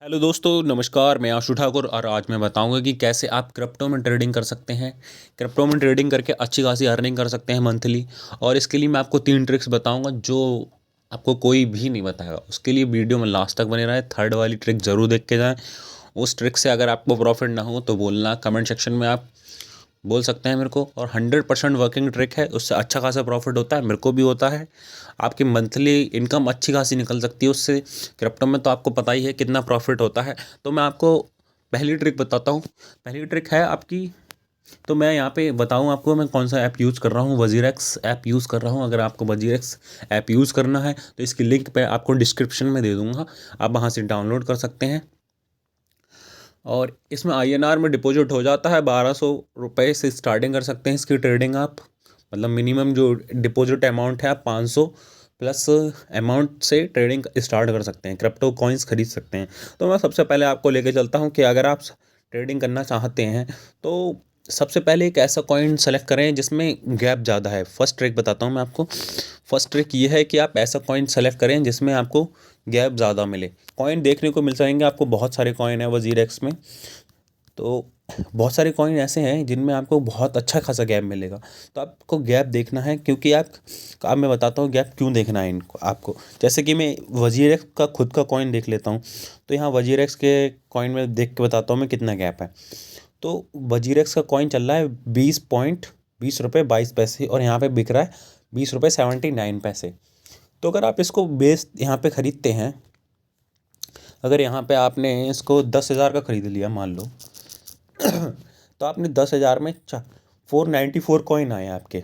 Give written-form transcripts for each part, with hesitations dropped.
Hello दोस्तों, नमस्कार। मैं आशु ठाकुर और आज मैं बताऊंगा कि कैसे आप क्रिप्टो में ट्रेडिंग कर सकते हैं। क्रिप्टो में ट्रेडिंग करके अच्छी खासी अर्निंग कर सकते हैं मंथली। और इसके लिए मैं आपको 3 ट्रिक्स बताऊंगा जो आपको कोई भी नहीं बताएगा। उसके लिए वीडियो में लास्ट तक बने रहे। थर्ड वाली ट्रिक ज़रूर देख के जाएं। उस ट्रिक से अगर आपको प्रॉफिट ना हो तो बोलना, कमेंट सेक्शन में आप बोल सकते हैं मेरे को। और 100% वर्किंग ट्रिक है, उससे अच्छा खासा प्रॉफिट होता है, मेरे को भी होता है। आपकी मंथली इनकम अच्छी खासी निकल सकती है उससे। क्रिप्टो में तो आपको पता ही है कितना प्रॉफिट होता है। तो मैं आपको पहली ट्रिक बताता हूँ। पहली ट्रिक है आपकी, तो मैं यहाँ पे बताऊँ आपको मैं कौन सा ऐप यूज़ कर रहा हूँ। वजीरेक्स ऐप यूज़ कर रहा हूँ। अगर आपको वजीरेक्स ऐप यूज़ करना है तो इसकी लिंक मैं आपको डिस्क्रिप्शन में दे दूँगा, आप वहाँ से डाउनलोड कर सकते हैं। और इसमें आईएनआर में डिपॉजिट हो जाता है। 1200 रुपये से स्टार्टिंग कर सकते हैं इसकी ट्रेडिंग आप। मतलब मिनिमम जो डिपॉजिट अमाउंट है आप 500 प्लस अमाउंट से ट्रेडिंग स्टार्ट कर सकते हैं, क्रिप्टो कॉइन्स खरीद सकते हैं। तो मैं सबसे पहले आपको लेके चलता हूँ कि अगर आप ट्रेडिंग करना चाहते हैं तो सबसे पहले एक ऐसा कॉइन सेलेक्ट करें जिसमें गैप ज़्यादा है। फर्स्ट ट्रिक बताता हूँ मैं आपको। फर्स्ट ट्रिक ये है कि आप ऐसा कॉइन सेलेक्ट करें जिसमें आपको गैप ज़्यादा मिले। कॉइन देखने को मिल जाएंगे आपको, बहुत सारे कॉइन है वजीरेक्स में। तो बहुत सारे कॉइन ऐसे हैं जिनमें आपको बहुत अच्छा खासा गैप मिलेगा। तो आपको गैप देखना है, क्योंकि अब मैं बताता हूँ गैप क्यों देखना है इनको आपको। जैसे कि मैं वजीरेक्स का खुद का कॉइन देख लेता हूँ। तो यहाँ वजीरेक्स के कॉइन में देख के बताता हूँ मैं कितना गैप है। तो वजीरेक्स का कॉइन चल रहा है 20.20 रुपये 22 पैसे, और यहाँ पे बिक रहा है 20 रुपये 79 पैसे। तो अगर आप इसको बेस यहाँ पे ख़रीदते हैं, अगर यहाँ पे आपने इसको 10,000 का ख़रीद लिया मान लो, तो आपने 10,000 में 494 कॉइन आए आपके।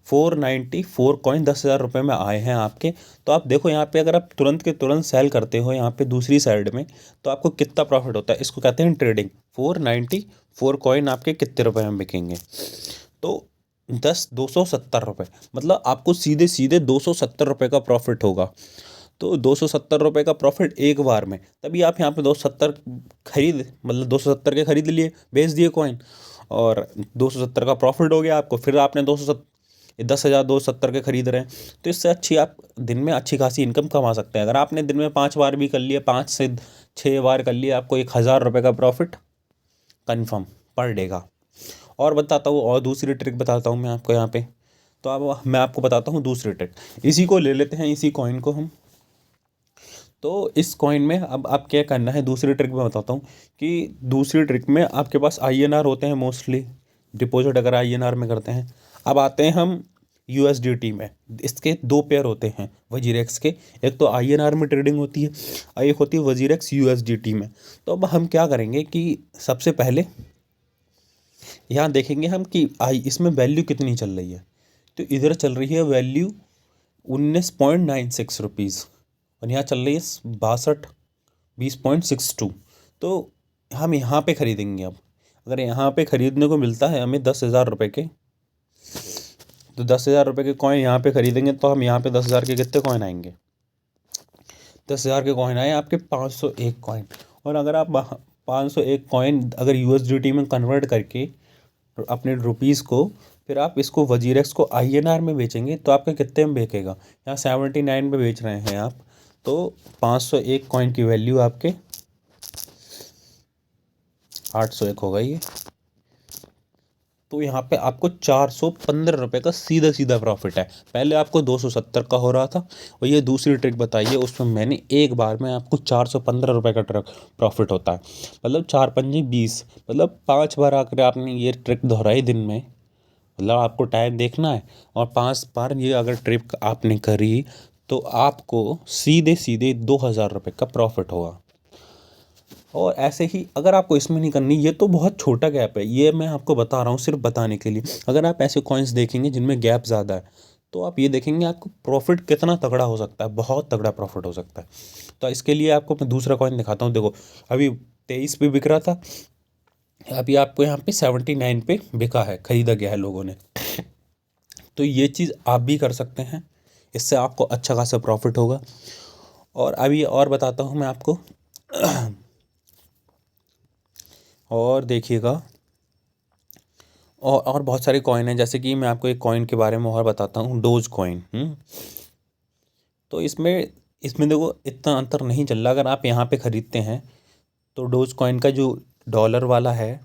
494 कॉइन 10,000 रुपये में आए हैं आपके। तो आप देखो यहाँ पे, अगर आप तुरंत के तुरंत सेल करते हो यहाँ पे दूसरी साइड में, तो आपको कितना प्रॉफिट होता है। इसको कहते हैं ट्रेडिंग। 494 कॉइन आपके कितने रुपए में बिकेंगे? तो 270 रुपये, मतलब आपको सीधे सीधे 270 रुपये का प्रॉफिट होगा। तो 270 रुपये का प्रॉफिट एक बार में, तभी आप यहाँ पे 270 खरीद, मतलब 270 के खरीद लिए, बेच दिए कॉइन, और 270 का प्रॉफिट हो गया आपको। फिर आपने 10,270 के खरीद रहे हैं। तो इससे अच्छी आप दिन में अच्छी खासी इनकम कमा सकते हैं। अगर आपने दिन में 5 बार भी कर लिए, 5 से 6 बार कर लिए, आपको 1,000 रुपये का प्रॉफिट कन्फर्म पर डे का। और बताता हूँ, और दूसरी ट्रिक बताता हूँ मैं आपको यहाँ पे। तो अब मैं आपको बताता हूँ दूसरी ट्रिक। इसी को ले लेते हैं, इसी कॉइन को हम। तो इस कॉइन में अब आप क्या करना है, दूसरी ट्रिक में बताता हूँ कि दूसरी ट्रिक में आपके पास आईएनआर होते हैं मोस्टली, डिपॉजिट अगर आईएनआर में करते हैं। अब आते हैं हम यूएसडीटी में। इसके दो पेयर होते हैं वजीरेक्स के। एक तो आईएनआर में ट्रेडिंग होती है और एक होती है वजीरेक्स यूएसडीटी में। तो अब हम क्या करेंगे कि सबसे पहले यहाँ देखेंगे हम कि आई इसमें वैल्यू कितनी चल रही है। तो इधर चल रही है वैल्यू 19.96 रुपीज़, और यहाँ चल रही है 20.62। तो हम यहाँ पे ख़रीदेंगे। अब अगर यहाँ पे ख़रीदने को मिलता है हमें 10,000 रुपये के, तो 10,000 रुपये के कॉइन यहाँ पे ख़रीदेंगे तो हम यहाँ पे 10,000 के कितने कॉइन आएंगे? 10,000 के कॉइन आए आपके 501 कॉइन। और अगर आप 501 कॉइन अगर यूएसडीटी में कन्वर्ट करके अपने रुपीज़ को, फिर आप इसको वजीरेक्स को आईएनआर में बेचेंगे तो आपका कितने में बिकेगा? यहाँ 79 में बेच रहे हैं आप। तो 501 कॉइन की वैल्यू आपके 801 होगा ये। तो यहाँ पे आपको 415 रुपये का सीधा सीधा प्रॉफिट है। पहले आपको 270 का हो रहा था। और ये दूसरी ट्रिक बताइए, उसमें मैंने एक बार में आपको 415 रुपये का ट्रक प्रॉफिट होता है। मतलब 4×5 = 20, मतलब 5 बार आकर आपने ये ट्रिक दोहराई दिन में, मतलब आपको टाइम देखना है। और 5 बार ये अगर ट्रिप आपने करी तो आपको सीधे सीधे 2,000 रुपये का प्रॉफिट होगा। और ऐसे ही अगर आपको इसमें नहीं करनी, ये तो बहुत छोटा गैप है, ये मैं आपको बता रहा हूँ सिर्फ बताने के लिए। अगर आप ऐसे कॉइन्स देखेंगे जिनमें गैप ज़्यादा है, तो आप ये देखेंगे आपको प्रॉफिट कितना तगड़ा हो सकता है, बहुत तगड़ा प्रॉफिट हो सकता है। तो इसके लिए आपको मैं दूसरा कॉइन दिखाता हूँ। देखो, अभी 23 पे बिक रहा था, अभी आपको यहाँ पे 79 पे बिका है, खरीदा गया है लोगों ने। तो ये चीज़ आप भी कर सकते हैं, इससे आपको अच्छा खासा प्रॉफिट होगा। और अभी और बताता हूँ मैं आपको। और देखिएगा, और बहुत सारे कॉइन हैं। जैसे कि मैं आपको एक कॉइन के बारे में और बताता हूँ, डोज कॉइन। तो इसमें इसमें देखो इतना अंतर नहीं चल रहा। अगर आप यहाँ पे ख़रीदते हैं तो डोज कॉइन का जो डॉलर वाला है,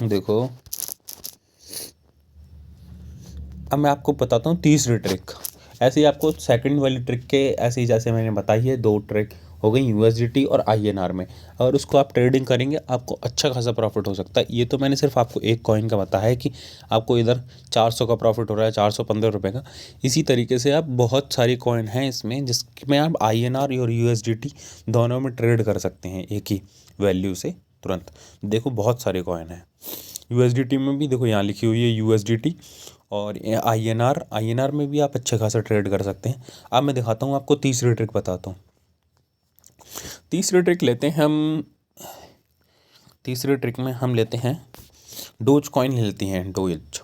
देखो अब मैं आपको बताता हूँ तीसरी ट्रिक। ऐसे ही आपको सेकंड वाली ट्रिक के ऐसे ही जैसे मैंने बताई है, दो ट्रिक हो गई यूएसडीटी और आईएनआर में। अगर उसको आप ट्रेडिंग करेंगे आपको अच्छा खासा प्रॉफिट हो सकता है। ये तो मैंने सिर्फ आपको एक कॉइन का बताया है कि आपको इधर 400 का प्रॉफिट हो रहा है, 415 रुपये का। इसी तरीके से आप बहुत सारी कॉइन हैं इसमें जिसमें आप आईएनआर और यूएसडीटी दोनों में ट्रेड कर सकते हैं एक ही वैल्यू से तुरंत। देखो बहुत सारे कॉइन हैं। यूएसडीटी में भी देखो यहाँ लिखी हुई है यूएसडीटी, और आईएनआर में भी आप अच्छा खासा ट्रेड कर सकते हैं। अब मैं दिखाता हूँ आपको तीसरी ट्रिक बताता हूँ। तीसरी ट्रिक लेते हैं हम, तीसरी ट्रिक में हम लेते हैं डोज कॉइन लेते हैं, डोज।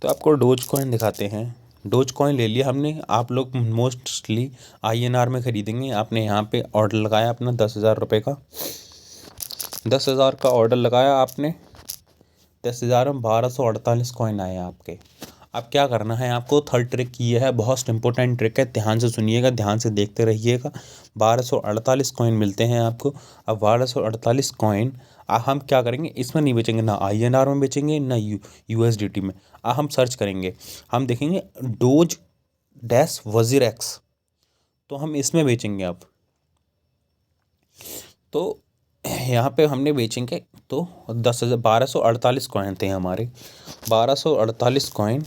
तो आपको डोज कॉइन दिखाते हैं। डोज कॉइन ले लिया हमने। आप लोग मोस्टली आईएनआर में ख़रीदेंगे। आपने यहाँ पे ऑर्डर लगाया अपना 10,000 रुपये का, 10,000 का ऑर्डर लगाया आपने। 10,000 में 1248 कॉइन आए आपके। अब क्या करना है आपको, थर्ड ट्रिक ये है, बहुत इंपॉर्टेंट ट्रिक है, ध्यान से सुनिएगा, ध्यान से देखते रहिएगा। 1248 कॉइन मिलते हैं आपको। अब 1248 कॉइन हम क्या करेंगे, इसमें नहीं बेचेंगे, ना आईएनआर में बेचेंगे ना यूएसडीटी में। हम सर्च करेंगे, हम देखेंगे डोज डैश वजीर एक्स, तो हम इसमें बेचेंगे। अब तो यहाँ पे हमने बेचेंगे तो 1248 कॉइन थे हमारे। 1248 कॉइन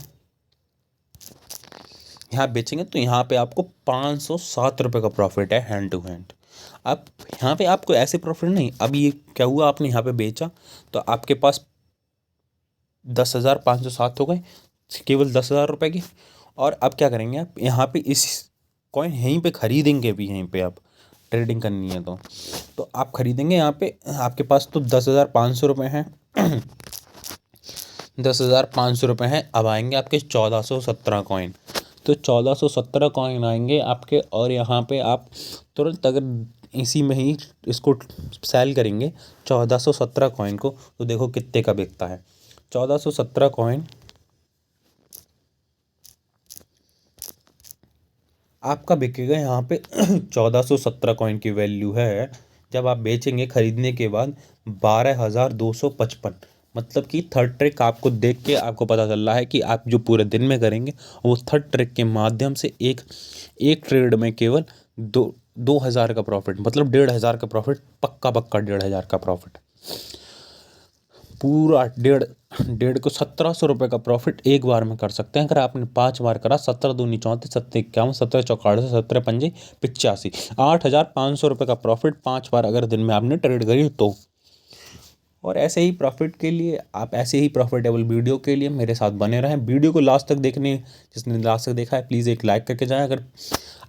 यहाँ बेचेंगे तो यहाँ पे आपको 507 रुपये का प्रॉफिट है हैंड टू हैंड। अब यहाँ पे आपको ऐसे प्रॉफिट नहीं, अब ये क्या हुआ, आपने यहाँ पे बेचा तो आपके पास 10,507 हो गए, केवल 10,000 रुपये के। और अब क्या करेंगे, आप यहाँ पे इस कॉइन यहीं पे ख़रीदेंगे भी, यहीं पे आप ट्रेडिंग करनी है तो आप ख़रीदेंगे यहाँ पे। आपके पास तो 10,500 रुपये हैं 10,500 रुपये हैं। अब आएंगे आपके 1,417 कॉइन, तो 1,417 कॉइन आएंगे आपके। और यहाँ पे आप तुरंत अगर इसी में ही इसको सेल करेंगे 1,417 कॉइन को, तो देखो कितने का बिकता है। 1,417 कॉइन आपका बिकेगा यहाँ पे 1,417 कॉइन की वैल्यू है जब आप बेचेंगे खरीदने के बाद 12,255। मतलब कि थर्ड ट्रिक आपको देख के आपको पता चल रहा है कि आप जो पूरे दिन में करेंगे वो थर्ड ट्रिक के माध्यम से एक ट्रेड में केवल 2,000 का प्रॉफिट, मतलब 1,500 का प्रॉफिट, पक्का 1,500 का प्रॉफिट, पूरा डेढ़ को 1,700 रुपये का प्रॉफिट एक बार में कर सकते हैं। अगर आपने 5 बार करा, 17 दूनी 34, 17 51, 17 चौकाठ, 17 पंजे 85, 8,500 रुपये का प्रॉफिट 5 बार अगर दिन में आपने ट्रेड करी तो। और ऐसे ही प्रॉफिट के लिए, आप ऐसे ही प्रॉफिटेबल वीडियो के लिए मेरे साथ बने रहें। वीडियो को लास्ट तक देखने, जिसने लास्ट तक देखा है प्लीज़ एक लाइक करके जाएं।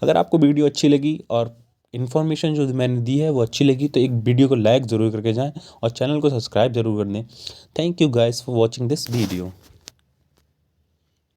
अगर आपको वीडियो अच्छी लगी और इन्फॉर्मेशन जो मैंने दी है वो अच्छी लगी तो एक वीडियो को लाइक ज़रूर करके जाएं और चैनल को सब्सक्राइब ज़रूर कर दें। Thank you guys for watching this video.